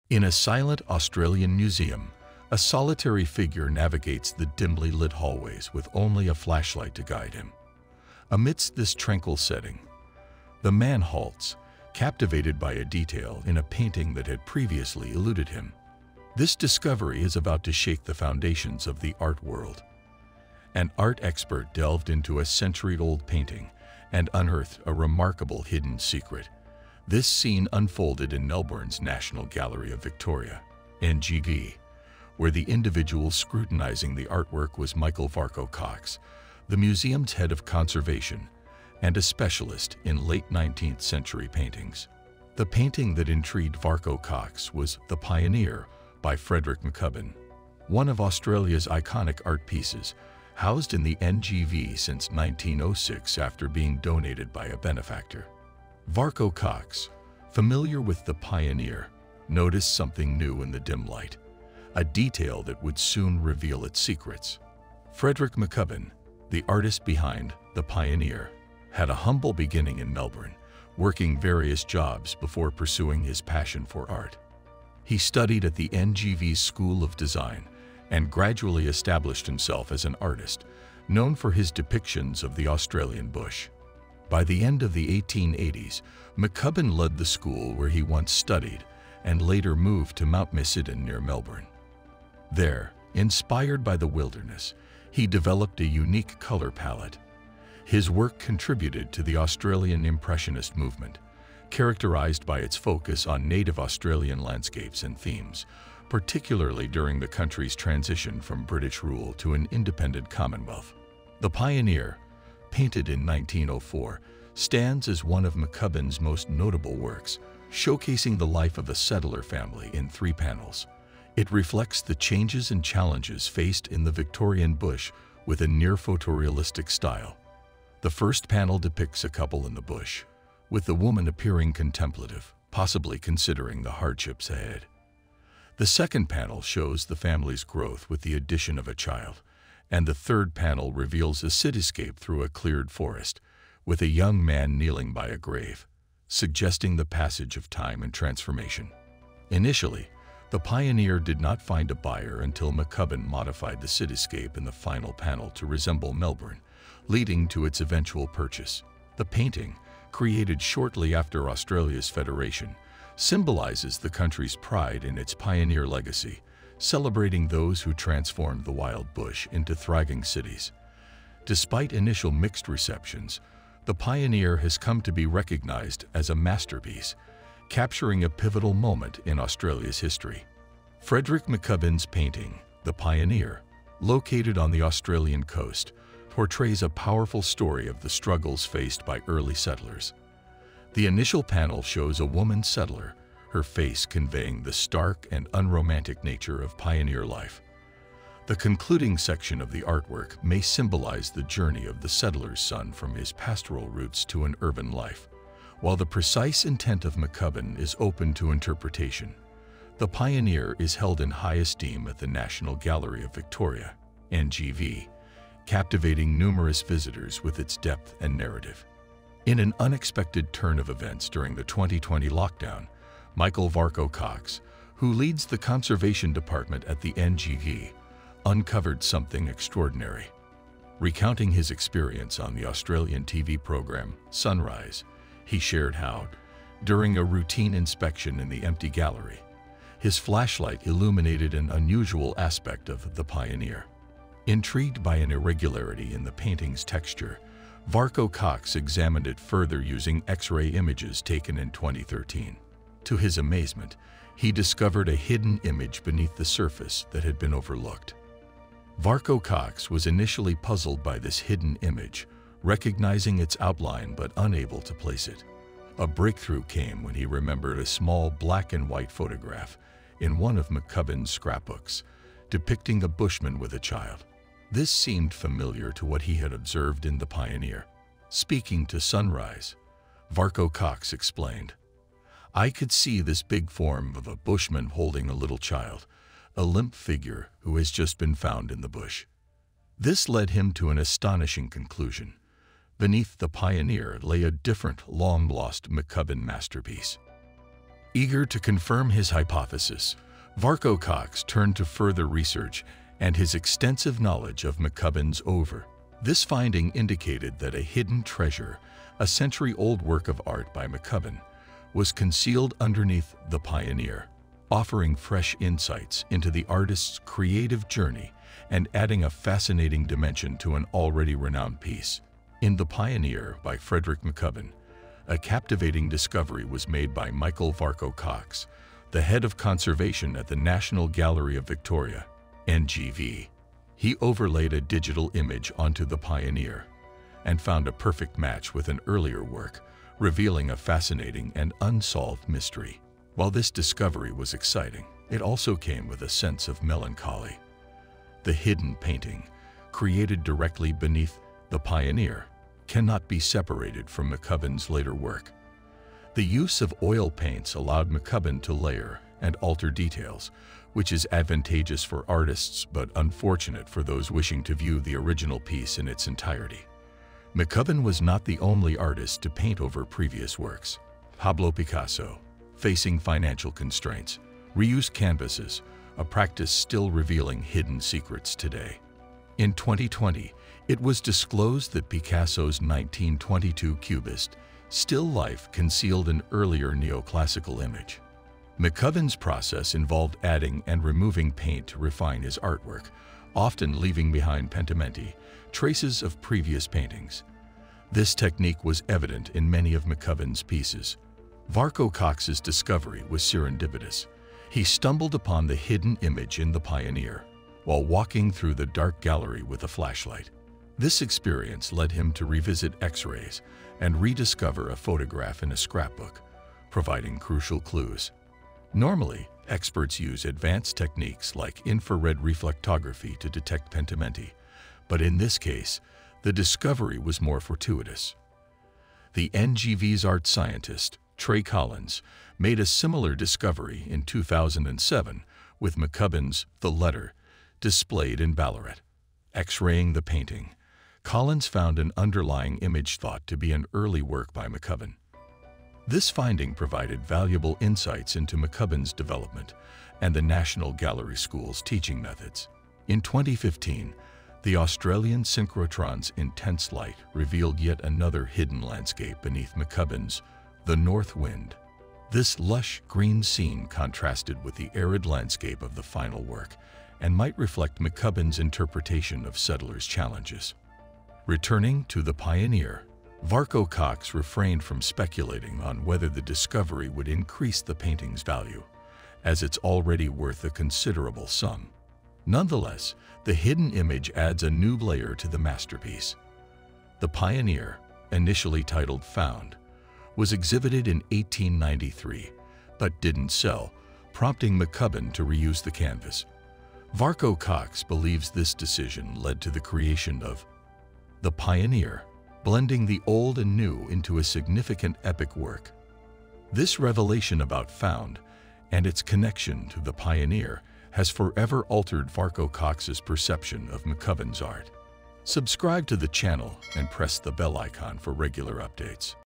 In a silent Australian museum, a solitary figure navigates the dimly lit hallways with only a flashlight to guide him. Amidst this tranquil setting, the man halts, captivated by a detail in a painting that had previously eluded him. This discovery is about to shake the foundations of the art world. An art expert delved into a century-old painting and unearthed a remarkable hidden secret. This scene unfolded in Melbourne's National Gallery of Victoria, NGV, where the individual scrutinizing the artwork was Michael Varco Cox, the museum's head of conservation and a specialist in late 19th century paintings. The painting that intrigued Varco Cox was The Pioneer by Frederick McCubbin, one of Australia's iconic art pieces, housed in the NGV since 1906 after being donated by a benefactor. Varco Cox, familiar with The Pioneer, noticed something new in the dim light, a detail that would soon reveal its secrets. Frederick McCubbin, the artist behind The Pioneer, had a humble beginning in Melbourne, working various jobs before pursuing his passion for art. He studied at the NGV's School of Design and gradually established himself as an artist, known for his depictions of the Australian bush. By the end of the 1880s, McCubbin led the school where he once studied and later moved to Mount Macedon near Melbourne. There, inspired by the wilderness, he developed a unique color palette. His work contributed to the Australian Impressionist movement, characterized by its focus on native Australian landscapes and themes, particularly during the country's transition from British rule to an independent Commonwealth. The Pioneer, painted in 1904, stands as one of McCubbin's most notable works, showcasing the life of a settler family in 3 panels. It reflects the changes and challenges faced in the Victorian bush with a near-photorealistic style. The first panel depicts a couple in the bush, with the woman appearing contemplative, possibly considering the hardships ahead. The second panel shows the family's growth with the addition of a child, and the third panel reveals a cityscape through a cleared forest, with a young man kneeling by a grave, suggesting the passage of time and transformation. Initially, The Pioneer did not find a buyer until McCubbin modified the cityscape in the final panel to resemble Melbourne, leading to its eventual purchase. The painting, created shortly after Australia's federation, symbolizes the country's pride in its pioneer legacy, celebrating those who transformed the wild bush into thriving cities. Despite initial mixed receptions, The Pioneer has come to be recognized as a masterpiece, capturing a pivotal moment in Australia's history. Frederick McCubbin's painting, The Pioneer, located on the Australian coast, portrays a powerful story of the struggles faced by early settlers. The initial panel shows a woman settler, her face conveying the stark and unromantic nature of pioneer life. The concluding section of the artwork may symbolize the journey of the settler's son from his pastoral roots to an urban life. While the precise intent of McCubbin is open to interpretation, The Pioneer is held in high esteem at the National Gallery of Victoria, NGV, captivating numerous visitors with its depth and narrative. In an unexpected turn of events during the 2020 lockdown, Michael Varco Cox, who leads the conservation department at the NGV, uncovered something extraordinary. Recounting his experience on the Australian TV program Sunrise, he shared how, during a routine inspection in the empty gallery, his flashlight illuminated an unusual aspect of The Pioneer. Intrigued by an irregularity in the painting's texture, Varco Cox examined it further using X-ray images taken in 2013. To his amazement, he discovered a hidden image beneath the surface that had been overlooked. Varco Cox was initially puzzled by this hidden image, recognizing its outline but unable to place it. A breakthrough came when he remembered a small black and white photograph in one of McCubbin's scrapbooks, depicting a bushman with a child. This seemed familiar to what he had observed in The Pioneer. Speaking to Sunrise, Varco Cox explained, "I could see this big form of a bushman holding a little child, a limp figure who has just been found in the bush." This led him to an astonishing conclusion. Beneath The Pioneer lay a different, long-lost McCubbin masterpiece. Eager to confirm his hypothesis, Varco Cox turned to further research and his extensive knowledge of McCubbin's oeuvre. This finding indicated that a hidden treasure, a century-old work of art by McCubbin, was concealed underneath The Pioneer, offering fresh insights into the artist's creative journey and adding a fascinating dimension to an already renowned piece. In The Pioneer by Frederick McCubbin, a captivating discovery was made by Michael Varco Cox, the head of conservation at the National Gallery of Victoria, NGV. He overlaid a digital image onto The Pioneer and found a perfect match with an earlier work, revealing a fascinating and unsolved mystery. While this discovery was exciting, it also came with a sense of melancholy. The hidden painting, created directly beneath The Pioneer, cannot be separated from McCubbin's later work. The use of oil paints allowed McCubbin to layer and alter details, which is advantageous for artists but unfortunate for those wishing to view the original piece in its entirety. McCubbin was not the only artist to paint over previous works. Pablo Picasso, facing financial constraints, reused canvases, a practice still revealing hidden secrets today. In 2020, it was disclosed that Picasso's 1922 Cubist, Still Life, concealed an earlier neoclassical image. McCubbin's process involved adding and removing paint to refine his artwork, often leaving behind pentimenti, traces of previous paintings. This technique was evident in many of McCubbin's pieces. Varco Cox's discovery was serendipitous. He stumbled upon the hidden image in The Pioneer while walking through the dark gallery with a flashlight. This experience led him to revisit X-rays and rediscover a photograph in a scrapbook, providing crucial clues. Normally, experts use advanced techniques like infrared reflectography to detect pentimenti, but in this case, the discovery was more fortuitous. The NGV's art scientist, Trey Collins, made a similar discovery in 2007 with McCubbin's The Letter, displayed in Ballarat. X-raying the painting, Collins found an underlying image thought to be an early work by McCubbin. This finding provided valuable insights into McCubbin's development and the National Gallery School's teaching methods. In 2015, the Australian synchrotron's intense light revealed yet another hidden landscape beneath McCubbin's The North Wind. This lush green scene contrasted with the arid landscape of the final work and might reflect McCubbin's interpretation of settlers' challenges. Returning to The Pioneer, Varco Cox refrained from speculating on whether the discovery would increase the painting's value, as it's already worth a considerable sum. Nonetheless, the hidden image adds a new layer to the masterpiece. The Pioneer, initially titled Found, was exhibited in 1893, but didn't sell, prompting McCubbin to reuse the canvas. Varco Cox believes this decision led to the creation of The Pioneer, blending the old and new into a significant epic work. This revelation about Found and its connection to The Pioneer has forever altered Varco Cox's perception of McCubbin's art. Subscribe to the channel and press the bell icon for regular updates.